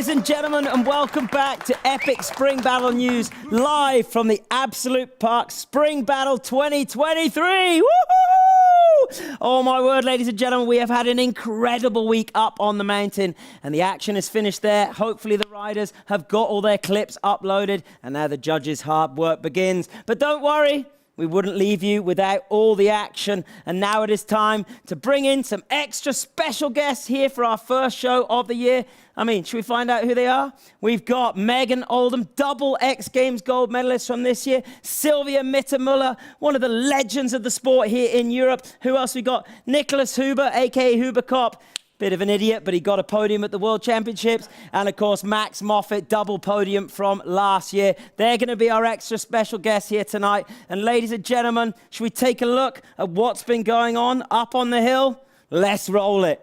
ladies and gentlemen, and welcome back to Epic Spring Battle News, live from the Absolut Park Spring Battle 2023. Woohoo! Oh my word, ladies and gentlemen, we have had an incredible week up on the mountain, and the action is finished there. Hopefully the riders have got all their clips uploaded, and now the judges' hard work begins. But don't worry, we wouldn't leave you without all the action. And now it is time to bring in some extra special guests here for our first show of the year. I mean, should we find out who they are? We've got Megan Oldham, double X Games gold medalist from this year. Sylvia Mittermuller, one of the legends of the sport here in Europe. Who else we got? Nicholas Huber, a.k.a. Huber Kopp. Bit of an idiot, but he got a podium at the World Championships. And of course, Max Moffat, double podium from last year. They're going to be our extra special guests here tonight. And ladies and gentlemen, should we take a look at what's been going on up on the hill? Let's roll it.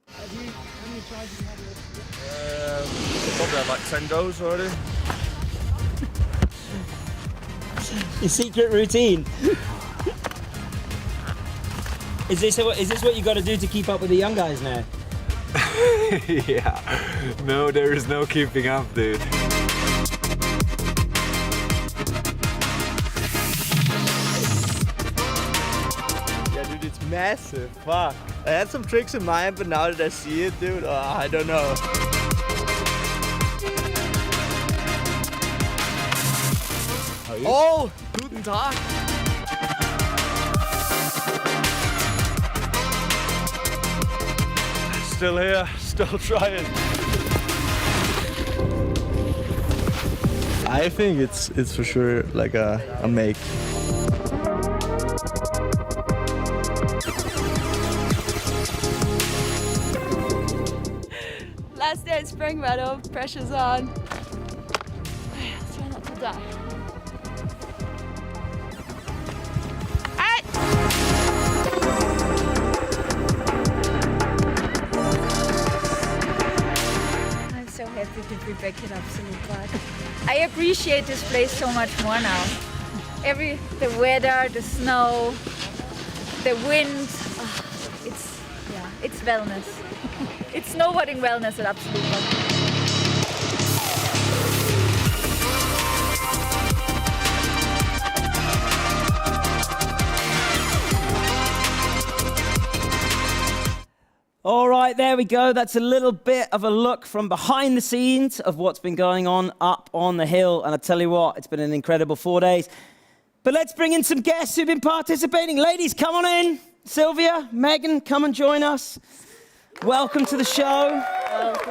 How many tries have you had? Probably had like 10 goes already. Your secret routine. Is this what you got to do to keep up with the young guys now? Yeah. No, there is no keeping up, dude. Yeah, dude, it's massive. Fuck. I had some tricks in mind, but now that I see it, dude, I don't know. Oh, guten Tag. Still here, still trying. I think it's for sure like a make. Last day at Spring Battle, pressure's on. Let's try not to die. I'm so happy to be back at Absolut Park. I appreciate this place so much more now. The weather, the snow, the wind, it's wellness. It's snowboarding wellness at Absolut Park. All right, there we go. That's a little bit of a look from behind the scenes of what's been going on up on the hill. And I tell you what, it's been an incredible 4 days. But let's bring in some guests who've been participating. Ladies, come on in. Sylvia, Megan, come and join us. Welcome to the show.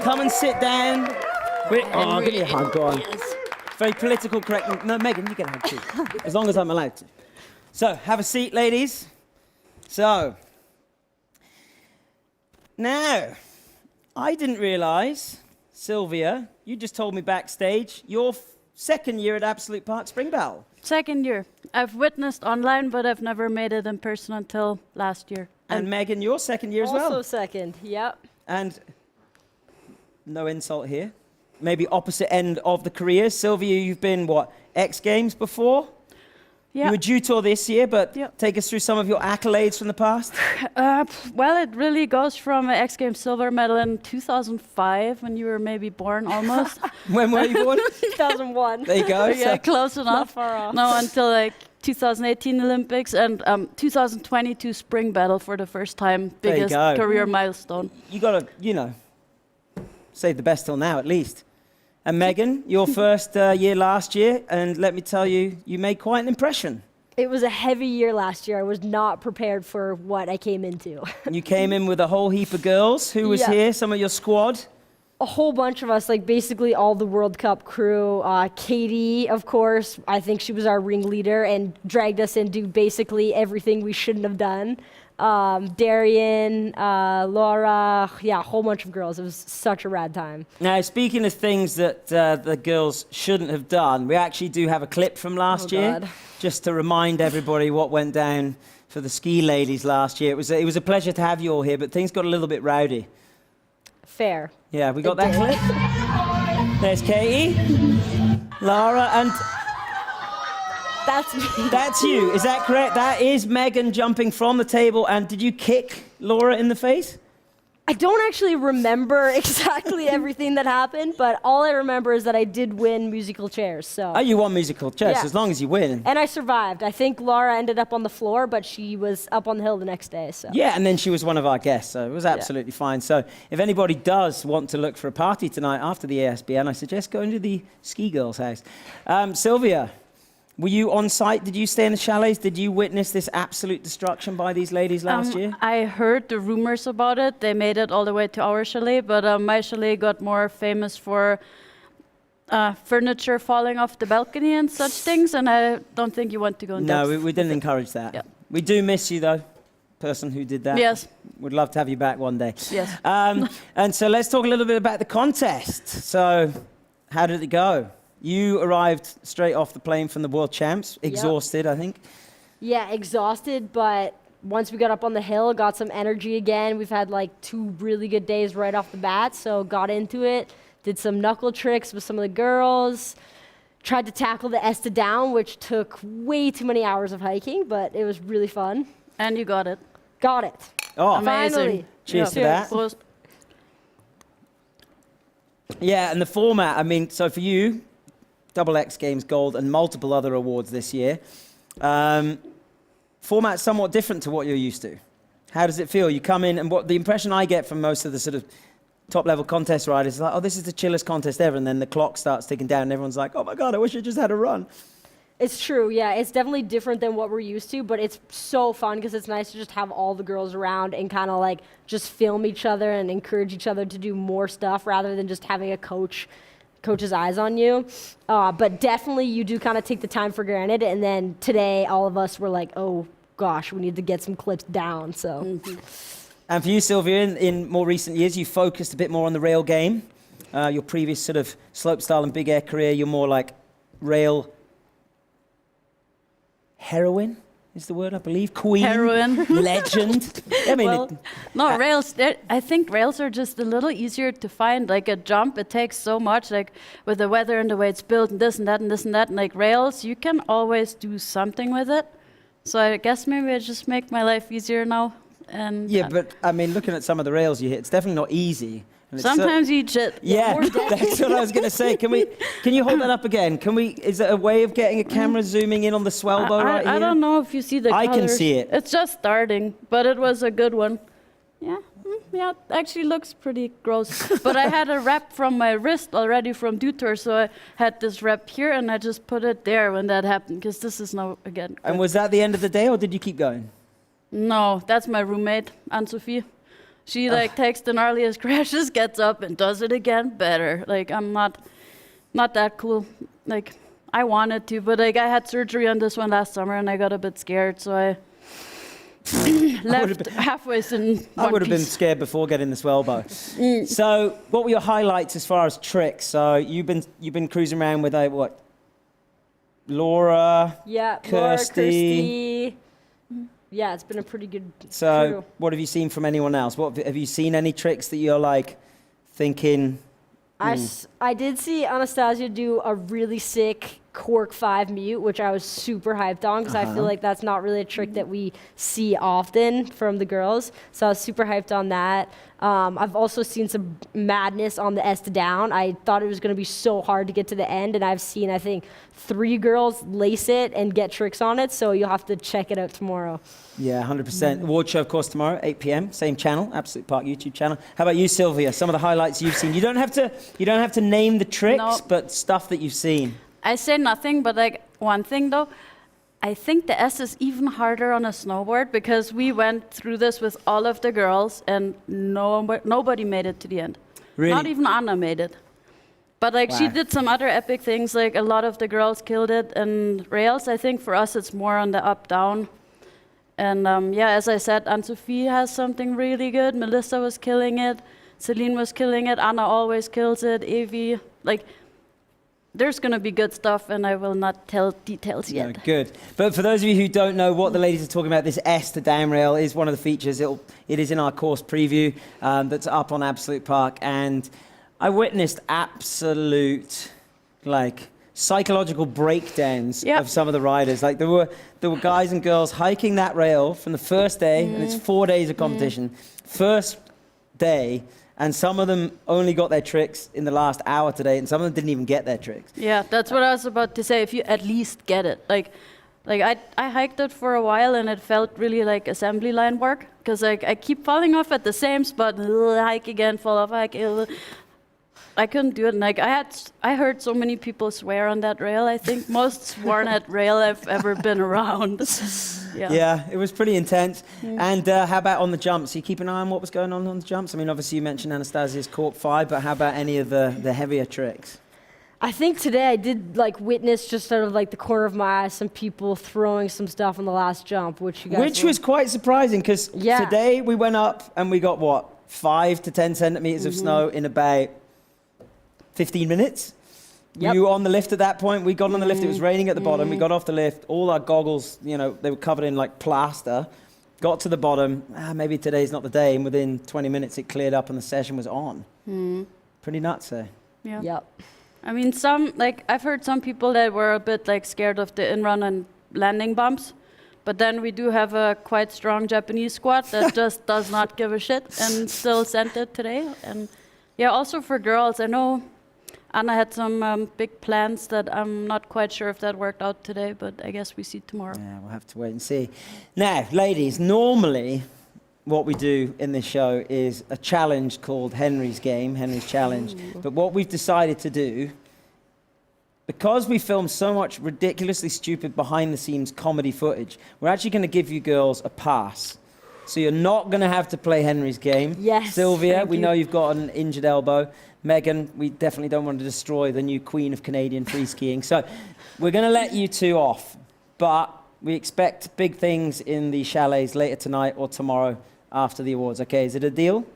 Come and sit down. Give me a hug, go on. Very political correct. No, Megan, you get a hug too. As long as I'm allowed to. So, have a seat, ladies. So, now, I didn't realise, Sylvia, you just told me backstage, your second year at Absolut Park Spring Battle. Second year. I've witnessed online, but I've never made it in person until last year. And Megan, your second year as well? Also second, yep. And no insult here, maybe opposite end of the career. Sylvia, you've been, what, X Games before? Yeah. You were due tour this year, but Yep. take us through some of your accolades from the past. Well, it really goes from an X Games silver medal in 2005, when you were maybe born almost. When were you born? 2001. There you go. Yeah, close enough. Not far off. No, until like 2018 Olympics and 2022 Spring Battle for the first time. There you Biggest go. career milestone. You got to, save the best till now at least. And Megan, your first year last year, and let me tell you, you made quite an impression. It was a heavy year last year. I was not prepared for what I came into. You came in with a whole heap of girls. Who was Yeah. here? Some of your squad? A whole bunch of us, like basically all the World Cup crew. Katie, of course, I think she was our ringleader and dragged us into basically everything we shouldn't have done. Darian, Laura, yeah, a whole bunch of girls. It was such a rad time. Now, speaking of things that the girls shouldn't have done, we actually do have a clip from last year, God. just to remind everybody what went down for the ski ladies last year. It was a pleasure to have you all here, but things got a little bit rowdy. Fair. Yeah, we got that clip. There's Katie, Lara, and That's me. that's you. Is that correct? That is Megan jumping from the table. And did you kick Laura in the face? I don't actually remember exactly everything that happened, but all I remember is that I did win musical chairs. So. Oh, you won musical chairs, Yeah. as long as you win. And I survived. I think Laura ended up on the floor, but she was up on the hill the next day. So. Yeah, and then she was one of our guests, so it was absolutely fine. So if anybody does want to look for a party tonight after the ESBN, I suggest going to the Ski Girls' house. Sylvia, were you on site? Did you stay in the chalets? Did you witness this absolute destruction by these ladies last year? I heard the rumors about it. They made it all the way to our chalet, but my chalet got more famous for furniture falling off the balcony and such things, and I don't think you want to go in No, depth. we didn't encourage that. Yeah. We do miss you, though, person who did that. Yes. Would love to have you back one day. Yes. And so let's talk a little bit about the contest. So how did it go? You arrived straight off the plane from the World Champs, exhausted, I think. Yeah, exhausted, but once we got up on the hill, got some energy again. We've had like 2 really good days right off the bat, so got into it, did some knuckle tricks with some of the girls, tried to tackle the Esta down, which took way too many hours of hiking, but it was really fun. And you got it. Got it. Oh, Amazing. Finally. cheers to that. Prost. Yeah, and the format, I mean, so for you, Double X Games Gold and multiple other awards this year. Format's somewhat different to what you're used to. How does it feel? You come in, and what the impression I get from most of the sort of top-level contest riders is like, oh, this is the chillest contest ever, and then the clock starts ticking down, and everyone's like, oh my God, I wish I just had a run. It's true, yeah. It's definitely different than what we're used to, but it's so fun because it's nice to just have all the girls around and kind of like just film each other and encourage each other to do more stuff rather than just having a coach's eyes on you. But definitely you do kind of take the time for granted, and then today all of us were like, oh gosh, we need to get some clips down, so. Mm-hmm. And for you, Sylvia, in more recent years, you focused a bit more on the rail game. Your previous sort of slopestyle and big air career, you're more like rail heroine is the word, I believe. Queen. Heroine. Legend. I mean, Well, no, rails, I think rails are just a little easier to find. Like a jump, it takes so much, like with the weather and the way it's built and this and that and this and that. And like rails, you can always do something with it. So I guess maybe I just make my life easier now. And yeah, but I mean, looking at some of the rails you hit, it's definitely not easy. And it's sometimes you just yeah, that's what I was going to say. Can you hold that up again? Is there a way of getting a camera zooming in on the swellbow right here? I don't know if you see the I can colors. see it. It's just starting, but it was a good one. Yeah, yeah, it actually looks pretty gross. But I had a wrap from my wrist already from Dutour, so I had this wrap here, and I just put it there when that happened, because this is now again. And was that the end of the day, or did you keep going? No, that's my roommate, Anne-Sophie. She like takes the gnarliest crashes, gets up and does it again better. Like I'm not that cool. Like I wanted to, but like I had surgery on this one last summer and I got a bit scared, so I left halfway in I would have been scared before getting the swellbow. So, what were your highlights as far as tricks? So you've been cruising around with what? Laura. Yeah, Kirsty. Laura, Kirsty. Yeah, it's been a pretty good So, crew. what have you seen from anyone else? What have you seen? Any tricks that you're like thinking? I did see Anastasia do a really sick cork 5 mute, which I was super hyped on because I feel like that's not really a trick that we see often from the girls. So I was super hyped on that. I've also seen some madness on the Esta down. I thought it was going to be so hard to get to the end, and I've seen, I think, 3 girls lace it and get tricks on it, so you'll have to check it out tomorrow. Yeah, 100%. Award show, of course, tomorrow, 8 p.m. Same channel, Absolut Park YouTube channel. How about you, Sylvia? Some of the highlights you've seen. You don't have to name the tricks, No. but stuff that you've seen. I say nothing, but like one thing though, I think the S is even harder on a snowboard because we went through this with all of the girls and nobody made it to the end. Really? Not even Anna made it. But like she Wow. did some other epic things, like a lot of the girls killed it. And rails, I think for us it's more on the up-down. And yeah, as I said, Anne-Sophie has something really good. Melissa was killing it. Celine was killing it. Anna always kills it. Evie, like, there's going to be good stuff, and I will not tell details yet. Yeah, good. But for those of you who don't know what the ladies are talking about, this Esta down rail is one of the features. It is in our course preview that's up on Absolut Park. And I witnessed absolute, like, psychological breakdowns Yep. of some of the riders. Like, there were guys and girls hiking that rail from the first day, and it's 4 days of competition. First day, and some of them only got their tricks in the last hour today, and some of them didn't even get their tricks. Yeah, that's what I was about to say. If you at least get it, like I hiked it for a while, and it felt really like assembly line work, because like I keep falling off at the same spot, hike again, fall off, hike. I couldn't do it. And like I heard so many people swear on that rail. I think most sworn at rail I've ever been around. Yeah, it was pretty intense. And how about on the jumps? You keep an eye on what was going on the jumps? I mean, obviously you mentioned Anastasia's cork 5, but how about any of the heavier tricks? I think today I did like witness just out of like the corner of my eye some people throwing some stuff on the last jump, which was quite surprising, because today we went up and we got what, 5 to 10 centimeters of snow in about 15 minutes. Yep. You were on the lift at that point. We got on the lift. It was raining at the bottom. We got off the lift. All our goggles, you know, they were covered in like plaster. Got to the bottom. Maybe today's not the day. And within 20 minutes, it cleared up and the session was on. Pretty nuts, eh? Yeah. Yep. I mean, I've heard some people that were a bit like scared of the in-run and landing bumps, but then we do have a quite strong Japanese squad that just does not give a shit and still sent it today. And yeah, also for girls, I know Anna had some big plans that I'm not quite sure if that worked out today, but I guess we see tomorrow. Yeah, we'll have to wait and see. Now, ladies, normally what we do in this show is a challenge called Henry's Game, Henry's Challenge. But what we've decided to do, because we filmed so much ridiculously stupid behind-the-scenes comedy footage, we're actually going to give you girls a pass. So you're not going to have to play Henry's Game. Yes. Sylvia, we know you've got an injured elbow. Megan, we definitely don't want to destroy the new queen of Canadian free skiing. So we're going to let you two off. But we expect big things in the chalets later tonight or tomorrow after the awards. Okay, is it a deal?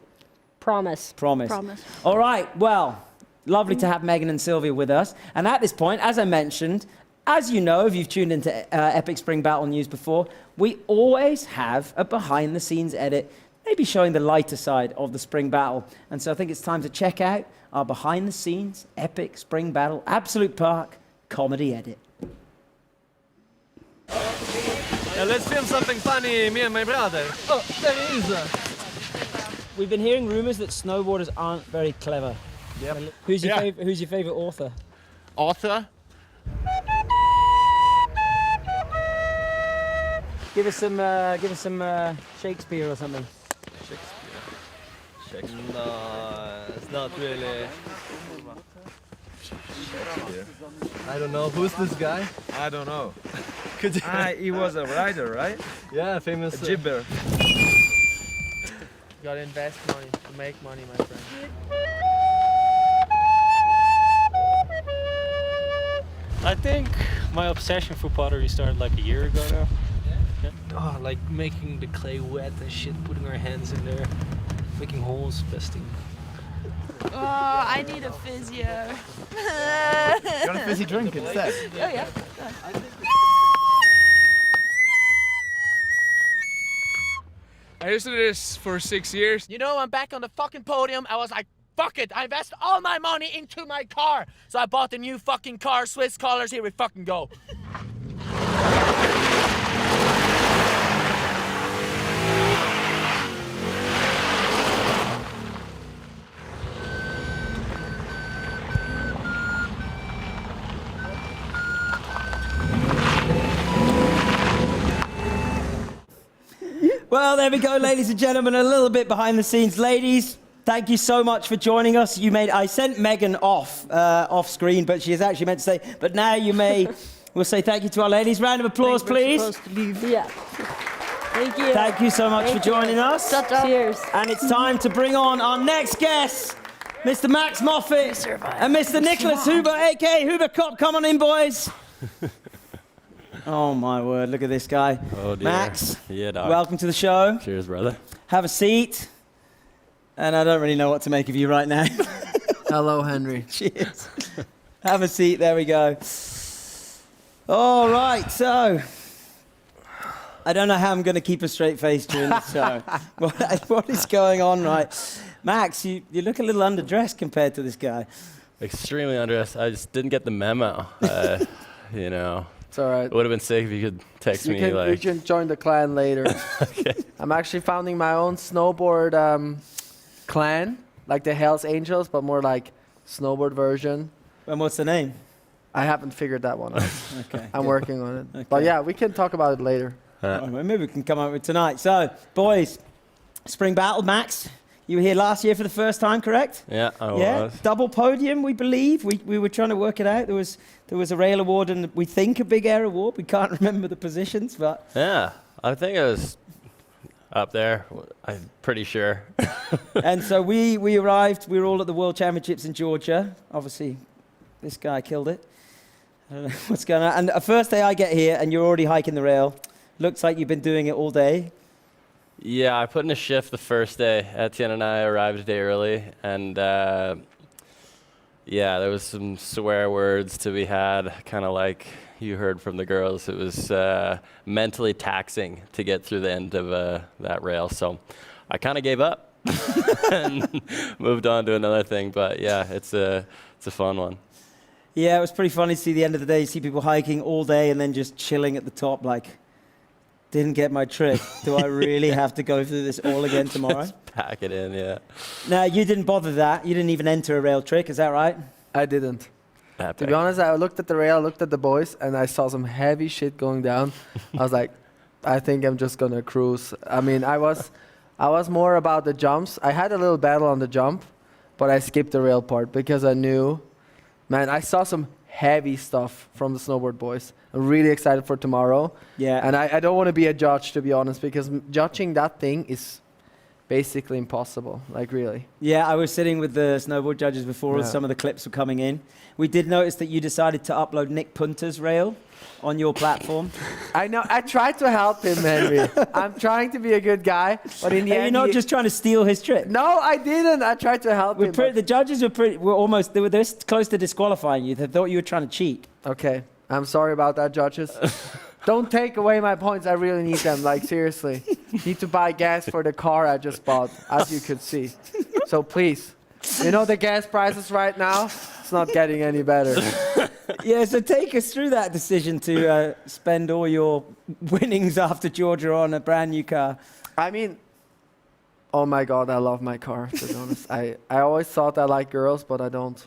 Promise. Promise. Promise. All right, well, lovely to have Megan and Sylvia with us. And at this point, as I mentioned, as you know, if you've tuned into Epic Spring Battle News before, we always have a behind-the-scenes edit, maybe showing the lighter side of the Spring Battle. And so I think it's time to check out our behind-the-scenes Epic Spring Battle Absolute Park comedy edit. Yeah, let's film something funny, me and my brother. Oh, there he is. We've been hearing rumors that snowboarders aren't very clever. Yep. Who's your favorite author? Author? Give us some Shakespeare or something. Shakespeare. No, it's not really. Shakespeare. I don't know. Who's this guy? I don't know. Could you? He was a writer, right? Yeah, famous. A gibber. Gotta invest money to make money, my friend. I think my obsession for pottery started like a year ago now. Yeah. Oh, like making the clay wet and shit, putting our hands in there, making holes, pesting. Oh, I need a physio. You want a fizzy drink instead? Oh, yeah. I used to do this for 6 years. You know, I'm back on the fucking podium. I was like, fuck it. I invest all my money into my car. So I bought a new fucking car, Swiss colors. Here we fucking go. Well, there we go, ladies and gentlemen, a little bit behind the scenes. Ladies, thank you so much for joining us. I sent Megan off screen, but she is actually meant to say, but now we'll say thank you to our ladies. Round of applause, please. Yeah. Thank you. Thank you so much for joining us. Cheers. And it's time to bring on our next guests, Mr. Max Moffat and Mr. Nicholas Huber, a.k.a. Huber Cop. Come on in, boys. Oh, my word. Look at this guy. Oh, dear. Max, Yeah, dog. welcome to the show. Cheers, brother. Have a seat. And I don't really know what to make of you right now. Hello, Henry. Cheers. Have a seat. There we go. All right. So, I don't know how I'm going to keep a straight face during the show. What is going on, right? Max, you look a little underdressed compared to this guy. Extremely underdressed. I just didn't get the memo. You know, It's all right. it would have been sick if you could text me We like. can join the clan later. Okay. I'm actually founding my own snowboard clan, like the Hells Angels, but more like snowboard version. And what's the name? I haven't figured that one out. Okay. I'm working on it. Okay. But yeah, we can talk about it later. Well, maybe we can come up with tonight. So, boys, Spring Battle, Max, you were here last year for the first time, correct? Yeah, I Yeah, was. double podium, we believe. We were trying to work it out. There was a rail award and we think a big air award. We can't remember the positions, but Yeah, I think it was up there. I'm pretty sure. and so we arrived. We were all at the World Championships in Georgia. Obviously, this guy killed it. I don't know what's going on. And the first day I get here, and you're already hiking the rail. Looks like you've been doing it all day. Yeah, I put in a shift the first day. Etienne and I arrived a day early, and yeah, there was some swear words to be had, kind of like you heard from the girls. It was mentally taxing to get through the end of that rail, so I kind of gave up and moved on to another thing. But yeah, it's a fun one. Yeah, it was pretty funny to see the end of the day, see people hiking all day and then just chilling at the top like, didn't get my trick. Do I really have to go through this all again tomorrow? Just pack it in, yeah. No, you didn't bother that. You didn't even enter a rail trick, is that right? I didn't. Epic. To be honest, I looked at the rail, looked at the boys, and I saw some heavy shit going down. I was like, I think I'm just gonna cruise. I mean, I was more about the jumps. I had a little battle on the jump, but I skipped the rail part because I knew, man, I saw some heavy stuff from the snowboard boys. I'm really excited for tomorrow. Yeah. And I don't want to be a judge, to be honest, because judging that thing is basically impossible, like really. Yeah, I was sitting with the snowboard judges before Yeah. some of the clips were coming in. We did notice that you decided to upload Nick Punter's rail on your platform. I know. I tried to help him, Henry. I'm trying to be a good guy, but in the Are end, you not just trying to steal his trick? No, I didn't. I tried to help him. The judges were almost, they were this close to disqualifying you. They thought you were trying to cheat. Okay, I'm sorry about that, judges. Don't take away my points. I really need them. Like seriously, need to buy gas for the car I just bought, as you could see. So please, you know the gas prices right now. It's not getting any better. Yeah, so take us through that decision to spend all your winnings after Georgia on a brand new car. I mean, oh my God, I love my car. To be honest, I always thought I liked girls, but I don't.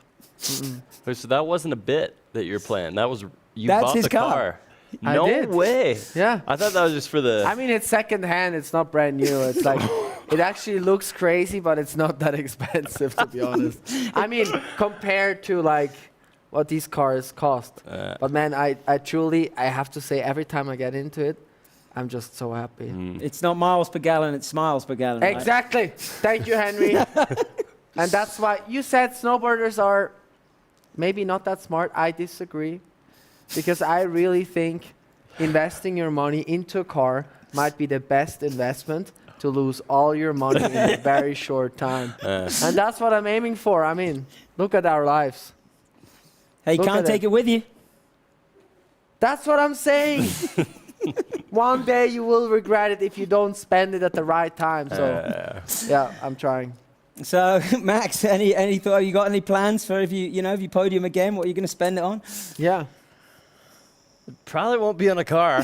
Wait, so that wasn't a bit that you're playing. That was you That's bought his the car. I No did. way. Yeah. I thought that was just for the. I mean, it's second hand. It's not brand new. It's like, it actually looks crazy, but it's not that expensive, to be honest. I mean, compared to like what these cars cost. But man, I truly, I have to say, every time I get into it, I'm just so happy. It's not miles per gallon, it's smiles per gallon. Right? Exactly. Thank you, Henry. And that's why you said snowboarders are maybe not that smart. I disagree. Because I really think investing your money into a car might be the best investment to lose all your money in a very short time. And that's what I'm aiming for. I mean, look at our lives. Hey, you Look can't at take it with you. That's what I'm saying. One day you will regret it if you don't spend it at the right time. So, yeah, I'm trying. So, Max, any thought? You got any plans for if you podium again? What are you going to spend it on? Yeah. Probably won't be on a car.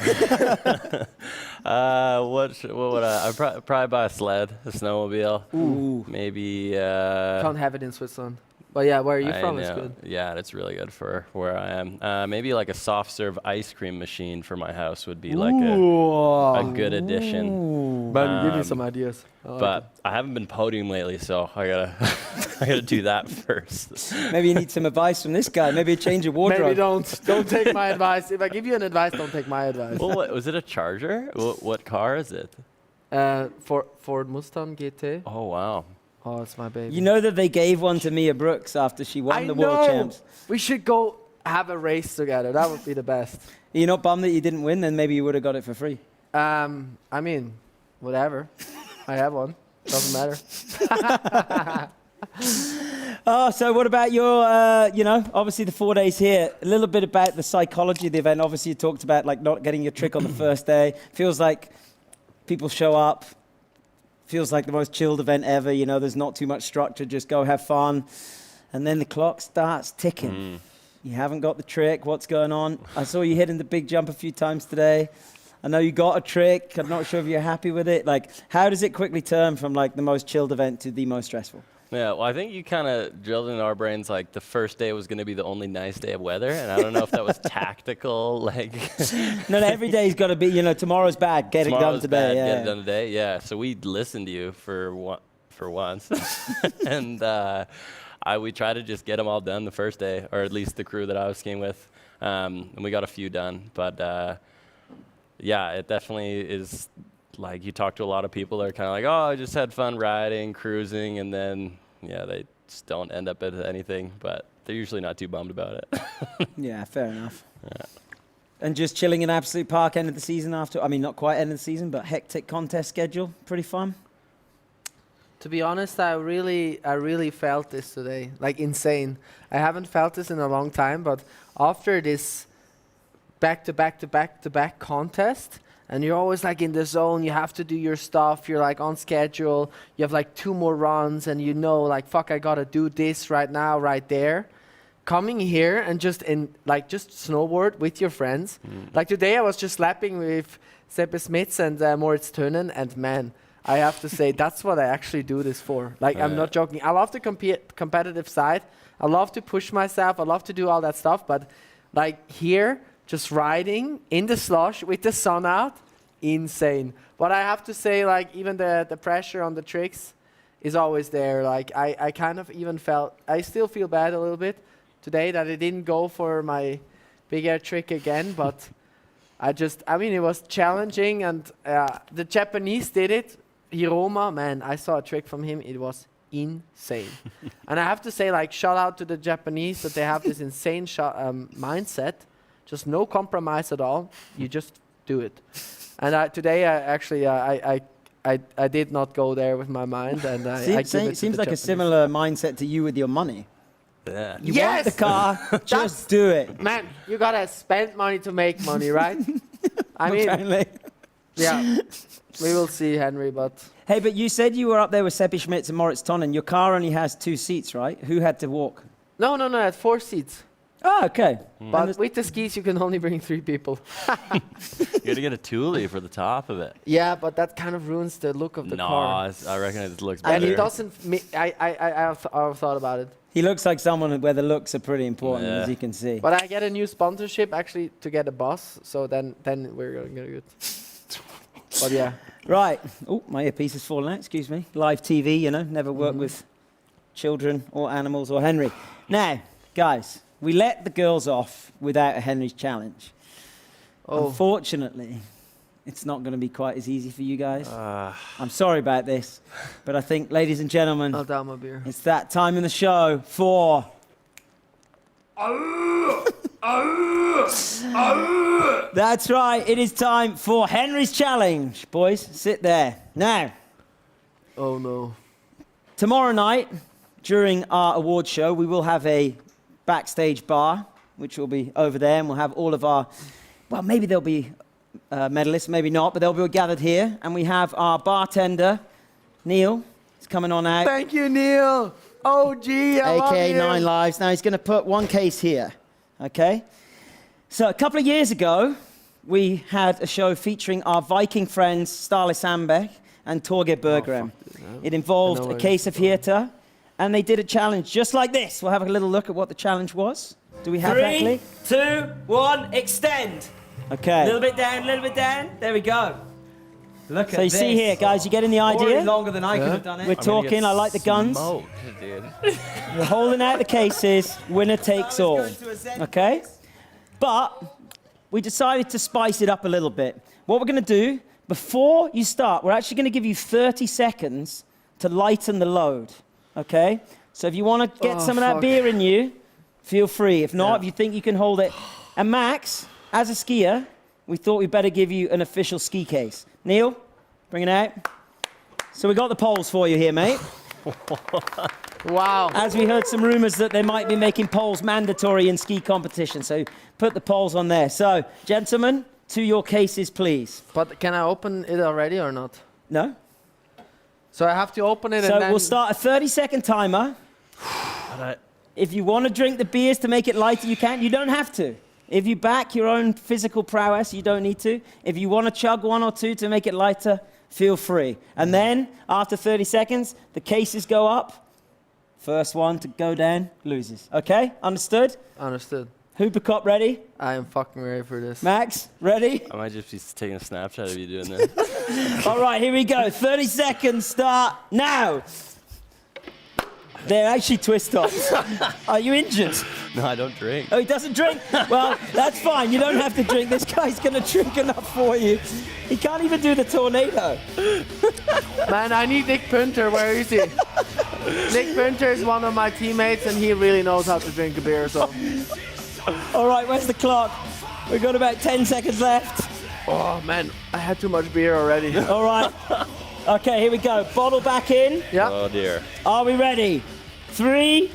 What would I'd probably buy a sled, a snowmobile. Ooh. Maybe. Can't have it in Switzerland. But yeah, where are you from? It's good. Yeah, it's really good for where I am. Maybe like a soft serve ice cream machine for my house would be like a good addition. But give me some ideas. But I haven't been podium lately, so I gotta do that first. Maybe you need some advice from this guy. Maybe a change of wardrobe. Maybe don't take my advice. If I give you an advice, don't take my advice. Well, was it a Charger? What car is it? Ford Mustang GT. Oh wow. Oh, it's my baby. You know that they gave one to Mia Brooks after she won the World Champs. We should go have a race together. That would be the best. Are you not bummed that you didn't win? Then maybe you would have got it for free. I mean, whatever. I have one. Doesn't matter. Oh, so what about your, obviously the 4 days here, a little bit about the psychology of the event. Obviously you talked about like not getting your trick on the first day. Feels like people show up. Feels like the most chilled event ever. You know, there's not too much structure. Just go have fun. And then the clock starts ticking. You haven't got the trick. What's going on? I saw you hitting the big jump a few times today. I know you got a trick. I'm not sure if you're happy with it. Like, how does it quickly turn from like the most chilled event to the most stressful? Yeah, well, I think you kind of drilled in our brains like the first day was going to be the only nice day of weather, and I don't know if that was tactical, like. No, every day's got to be, tomorrow's bad, get it done today. Bad, get it done today, yeah. So we listened to you for once, and we tried to just get them all done the first day, or at least the crew that I was skiing with, and we got a few done. But yeah, it definitely is. Like, you talk to a lot of people that are kind of like, oh, I just had fun riding, cruising, and then, yeah, they just don't end up at anything. But they're usually not too bummed about it. Yeah, fair enough. Yeah. And just chilling in Absolut Park end of the season after, I mean, not quite end of the season, but hectic contest schedule. Pretty fun. To be honest, I really felt this today, like insane. I haven't felt this in a long time, but after this back-to-back contest, and you're always like in the zone, you have to do your stuff, you're like on schedule, you have like 2 more runs, and like, fuck, I gotta do this right now, right there. Coming here and just snowboard with your friends. Like today I was just slapping with Seppe Smits and Moritz Tönen, and man, I have to say, that's what I actually do this for. Like, I'm not joking. I love the competitive side. I love to push myself. I love to do all that stuff, but like here, just riding in the slush with the sun out, insane. But I have to say, like, even the pressure on the tricks is always there. Like, I kind of even I still feel bad a little bit today that I didn't go for my big air trick again, but I mean, it was challenging, and the Japanese did it. Hiroma, man, I saw a trick from him. It was insane. And I have to say, like, shout out to the Japanese that they have this insane mindset. Just no compromise at all. You just do it. And today, I did not go there with my mind. And seems like a similar mindset to you with your money. Yeah. You want the car, just do it. Man, you gotta spend money to make money, right? I mean, yeah. We will see, Henry, but... Hey, but you said you were up there with Seppe Schmitz and Moritz Tönen. Your car only has 2 seats, right? Who had to walk? No, I had 4 seats. Oh, okay. But with the skis, you can only bring 3 people. You got to get a Thule for the top of it. Yeah, but that kind of ruins the look of the car. No, I reckon it looks better. And it doesn't... I've thought about it. He looks like someone where the looks are pretty important, as you can see. But I get a new sponsorship, actually, to get a bus. So then we're going to get... But yeah. Right. Oh, my earpiece has fallen out. Excuse me. Live TV, never worked with children or animals or Henry. Now, guys, we let the girls off without a Henry's challenge. Unfortunately, it's not going to be quite as easy for you guys. I'm sorry about this, but I think, ladies and gentlemen, I'll down my beer. It's that time in the show for... That's right, it is time for Henry's challenge. Boys, sit there. Now. Oh no. Tomorrow night, during our award show, we will have a backstage bar, which will be over there, and we'll have all of our... Well, maybe there'll be medalists, maybe not, but they'll be gathered here. And we have our bartender, Neil. He's coming on out. Thank you, Neil. OG, I love you. 9 Lives. Now, he's going to put 1 case here. Okay? So a couple of years ago, we had a show featuring our Viking friends Ståle Sandbeck and Torgeir Berggren. It involved a case of Hirta, and they did a challenge just like this. We'll have a little look at what the challenge was. Do we have that, Lee? 3, 2, 1, extend. Okay. A little bit down. There we go. Look so you see here, guys, you getting the idea? Already longer than I could have done it. We're talking, I like the guns. Smoked, dude. We're holding out the cases, winner takes all. Okay? But we decided to spice it up a little bit. What we're going to do, before you start, we're actually going to give you 30 seconds to lighten the load. Okay? So if you want to get some of that beer in you, feel free. If not, if you think you can hold it. And Max, as a skier, we thought we'd better give you an official ski case. Neil, bring it out. So we got the poles for you here, mate. Wow. As we heard some rumors that they might be making poles mandatory in ski competition. So put the poles on there. So, gentlemen, to your cases, please. But can I open it already or not? No. So I have to open it and So then... we'll start a 30-second timer. If you want to drink the beers to make it lighter, you can. You don't have to. If you back your own physical prowess, you don't need to. If you want to chug one or two to make it lighter, feel free. And then, after 30 seconds, the cases go up. First one to go down loses. Okay? Understood? Understood. Hooper ready? I am fucking ready for this. Max, ready? I might just be taking a Snapchat of you doing this. All right, here we go. 30 seconds start now. They're actually twist tops. Are you injured? No, I don't drink. Oh, he doesn't drink? Well, that's fine. You don't have to drink. This guy's going to drink enough for you. He can't even do the tornado. Man, I need Nick Punter. Where is he? Nick Punter is one of my teammates, and he really knows how to drink a beer. So. All right, where's the clock? We've got about 10 seconds left. Oh, man, I had too much beer already. All right. Okay, here we go. Bottle back in. Yeah. Oh, dear. Are we ready? 3,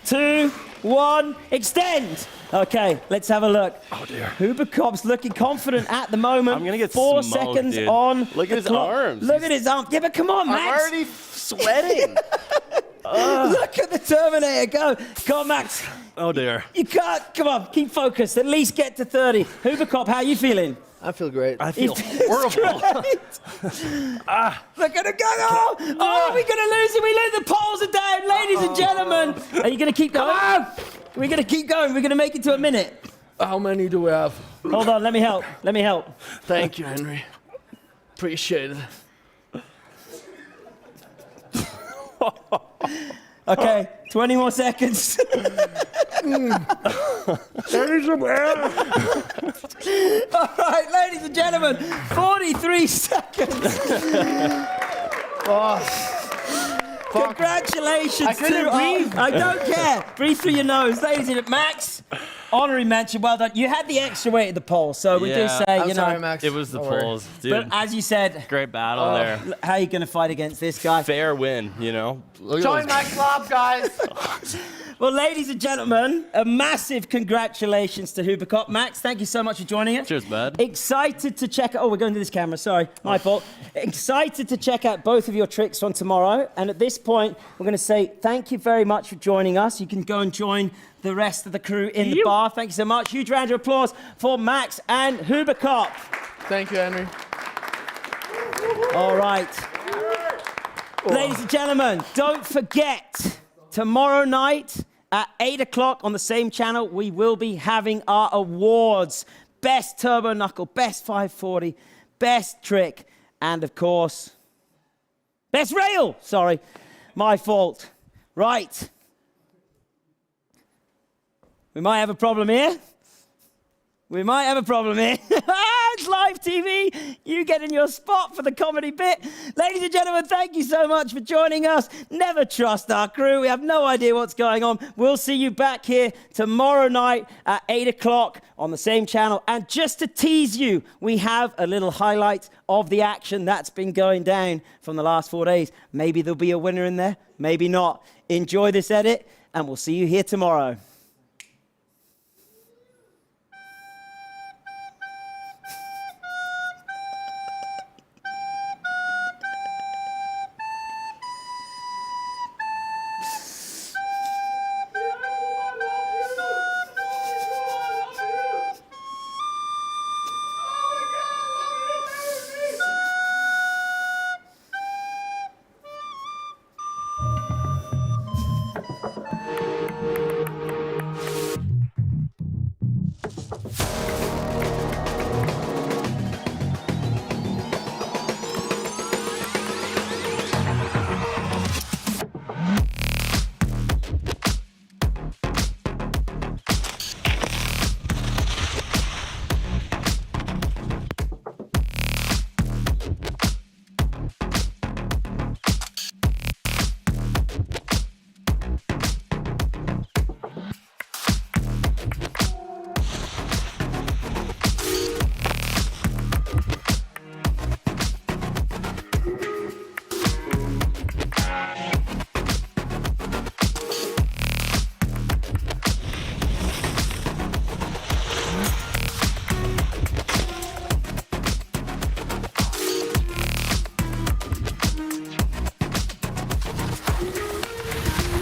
2, 1, extend. Okay, let's have a look. Oh, dear. Huberkop's looking confident at the moment. I'm going to get 4 smoked, seconds dude. on. Look at his arms. Look at his arms. Yeah, but come on, Max. I'm already sweating. Look at the Terminator go. Come on, Max. Oh, dear. You can't. Come on, keep focused. At least get to 30. Huberkop, how are you feeling? I feel great. I feel horrible. Look at it go. Oh, we're going to lose it. We lose. The poles are down. Ladies and gentlemen. Are you going to keep going? Come on. We're going to keep going. We're going to make it to a minute. How many do we have? Hold on. Let me help. Let me help. Thank you, Henry. Appreciate it. Okay, 20 more seconds. There is some air. All right, ladies and gentlemen, 43 seconds. Congratulations I couldn't to breathe. I don't care. Breathe through your nose. Ladies and gentlemen, Max, honorary mention. Well done. You had the extra weight at the pole, so we do Yeah. say, I'm you sorry, know. Max. It was the Don't worry. polls, dude. But as you said, Great battle there. how are you going to fight against this guy? Fair win, you know. Look at Join those- my club, guys. Well, ladies and gentlemen, a massive congratulations to Huberkop. Max, thank you so much for joining us. Cheers, bud. Excited to check out. Oh, we're going to this camera. Sorry, my fault. Excited to check out both of your tricks on tomorrow. And at this point, we're going to say thank you very much for joining us. You can go and join the rest of the crew in the bar. Thank you so much. Huge round of applause for Max and Huberkop. Thank you, Henry. All right. Ladies and gentlemen, don't forget, tomorrow night at 8 o'clock on the same channel, we will be having our awards. Best Turbo Knuckle, Best 540, Best Trick, and of course, Best Rail. Sorry, my fault. Right. We might have a problem here. We might have a problem here. It's live TV. You get in your spot for the comedy bit. Ladies and gentlemen, thank you so much for joining us. Never trust our crew. We have no idea what's going on. We'll see you back here tomorrow night at 8 o'clock on the same channel. And just to tease you, we have a little highlight of the action that's been going down from the last 4 days. Maybe there'll be a winner in there, maybe not. Enjoy this edit, and we'll see you here tomorrow.